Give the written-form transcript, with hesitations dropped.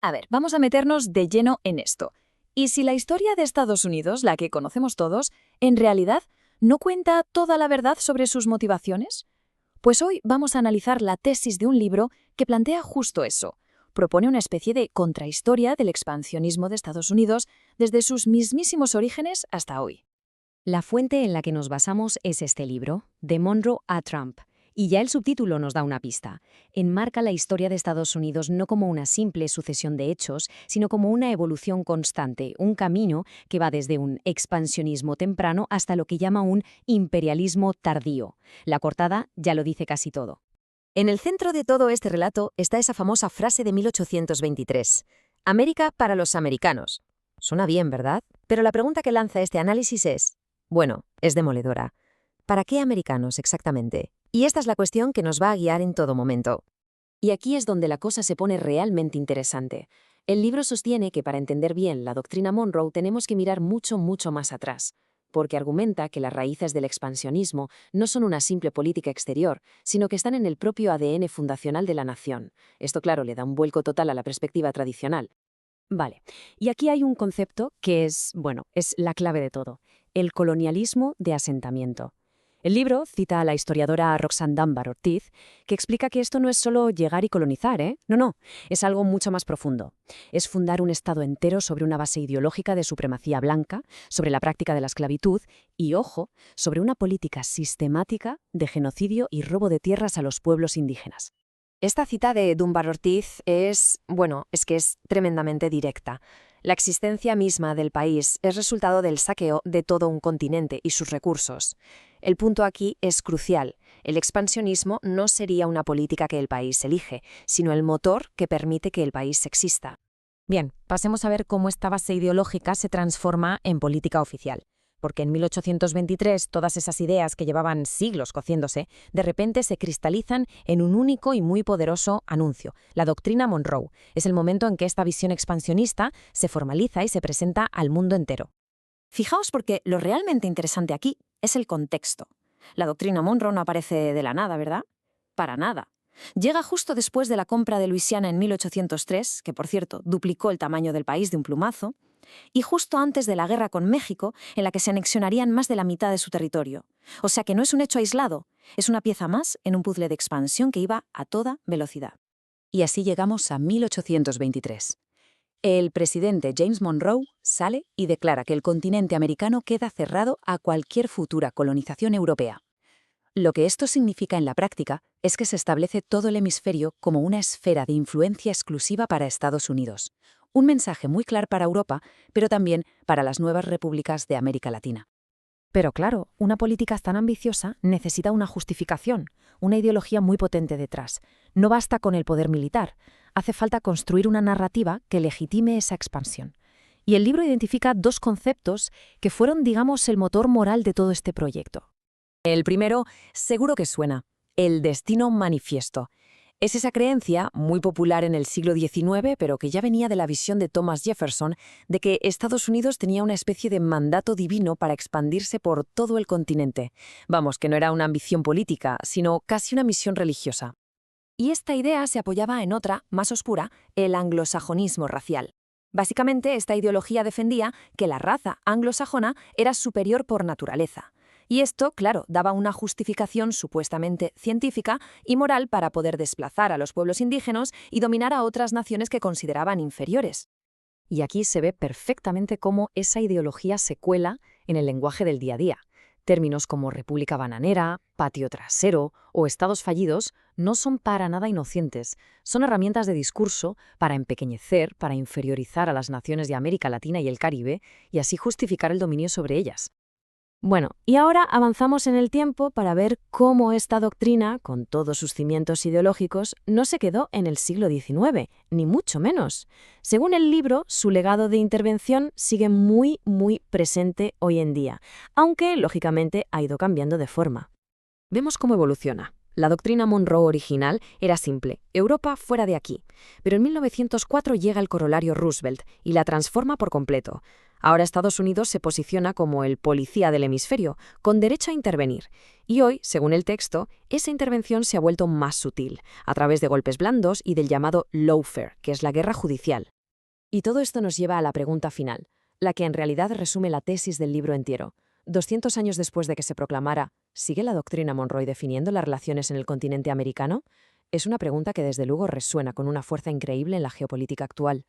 A ver, vamos a meternos de lleno en esto. ¿Y si la historia de Estados Unidos, la que conocemos todos, en realidad no cuenta toda la verdad sobre sus motivaciones? Pues hoy vamos a analizar la tesis de un libro que plantea justo eso. Propone una especie de contrahistoria del expansionismo de Estados Unidos desde sus mismísimos orígenes hasta hoy. La fuente en la que nos basamos es este libro, De Monroe a Trump, y ya el subtítulo nos da una pista. Enmarca la historia de Estados Unidos no como una simple sucesión de hechos, sino como una evolución constante, un camino que va desde un expansionismo temprano hasta lo que llama un imperialismo tardío. La cortada ya lo dice casi todo. En el centro de todo este relato está esa famosa frase de 1823. América para los americanos. Suena bien, ¿verdad? Pero la pregunta que lanza este análisis es demoledora. ¿Para qué americanos exactamente? Y esta es la cuestión que nos va a guiar en todo momento. Y aquí es donde la cosa se pone realmente interesante. El libro sostiene que para entender bien la doctrina Monroe tenemos que mirar mucho más atrás, porque argumenta que las raíces del expansionismo no son una simple política exterior, sino que están en el propio ADN fundacional de la nación. Esto, claro, le da un vuelco total a la perspectiva tradicional. Vale, y aquí hay un concepto que es la clave de todo: el colonialismo de asentamiento. El libro cita a la historiadora Roxanne Dunbar Ortiz, que explica que esto no es solo llegar y colonizar, ¿eh? No, es algo mucho más profundo. Es fundar un Estado entero sobre una base ideológica de supremacía blanca, sobre la práctica de la esclavitud y, ojo, sobre una política sistemática de genocidio y robo de tierras a los pueblos indígenas. Esta cita de Dunbar Ortiz es tremendamente directa. La existencia misma del país es resultado del saqueo de todo un continente y sus recursos. El punto aquí es crucial. El expansionismo no sería una política que el país elige, sino el motor que permite que el país exista. Bien, pasemos a ver cómo esta base ideológica se transforma en política oficial. Porque en 1823 todas esas ideas que llevaban siglos cociéndose, de repente se cristalizan en un único y muy poderoso anuncio, la doctrina Monroe. Es el momento en que esta visión expansionista se formaliza y se presenta al mundo entero. Fijaos, porque lo realmente interesante aquí es el contexto. La doctrina Monroe no aparece de la nada, ¿verdad? Para nada. Llega justo después de la compra de Luisiana en 1803, que por cierto duplicó el tamaño del país de un plumazo, y justo antes de la guerra con México, en la que se anexionarían más de la mitad de su territorio. O sea que no es un hecho aislado, es una pieza más en un puzzle de expansión que iba a toda velocidad. Y así llegamos a 1823. El presidente James Monroe sale y declara que el continente americano queda cerrado a cualquier futura colonización europea. Lo que esto significa en la práctica es que se establece todo el hemisferio como una esfera de influencia exclusiva para Estados Unidos. Un mensaje muy claro para Europa, pero también para las nuevas repúblicas de América Latina. Pero claro, una política tan ambiciosa necesita una justificación, una ideología muy potente detrás. No basta con el poder militar, hace falta construir una narrativa que legitime esa expansión. Y el libro identifica dos conceptos que fueron, digamos, el motor moral de todo este proyecto. El primero, seguro que suena, el destino manifiesto. Es esa creencia, muy popular en el siglo XIX, pero que ya venía de la visión de Thomas Jefferson, de que Estados Unidos tenía una especie de mandato divino para expandirse por todo el continente. Vamos, que no era una ambición política, sino casi una misión religiosa. Y esta idea se apoyaba en otra, más oscura, el anglosajonismo racial. Básicamente, esta ideología defendía que la raza anglosajona era superior por naturaleza. Y esto, claro, daba una justificación supuestamente científica y moral para poder desplazar a los pueblos indígenas y dominar a otras naciones que consideraban inferiores. Y aquí se ve perfectamente cómo esa ideología se cuela en el lenguaje del día a día. Términos como república bananera, patio trasero o estados fallidos no son para nada inocentes. Son herramientas de discurso para empequeñecer, para inferiorizar a las naciones de América Latina y el Caribe y así justificar el dominio sobre ellas. Bueno, y ahora avanzamos en el tiempo para ver cómo esta doctrina, con todos sus cimientos ideológicos, no se quedó en el siglo XIX, ni mucho menos. Según el libro, su legado de intervención sigue muy presente hoy en día, aunque, lógicamente, ha ido cambiando de forma. Vemos cómo evoluciona. La doctrina Monroe original era simple: Europa fuera de aquí. Pero en 1904 llega el corolario Roosevelt y la transforma por completo. Ahora Estados Unidos se posiciona como el policía del hemisferio, con derecho a intervenir. Y hoy, según el texto, esa intervención se ha vuelto más sutil, a través de golpes blandos y del llamado lawfare, que es la guerra judicial. Y todo esto nos lleva a la pregunta final, la que en realidad resume la tesis del libro entero. 200 años después de que se proclamara, ¿sigue la doctrina Monroe definiendo las relaciones en el continente americano? Es una pregunta que desde luego resuena con una fuerza increíble en la geopolítica actual.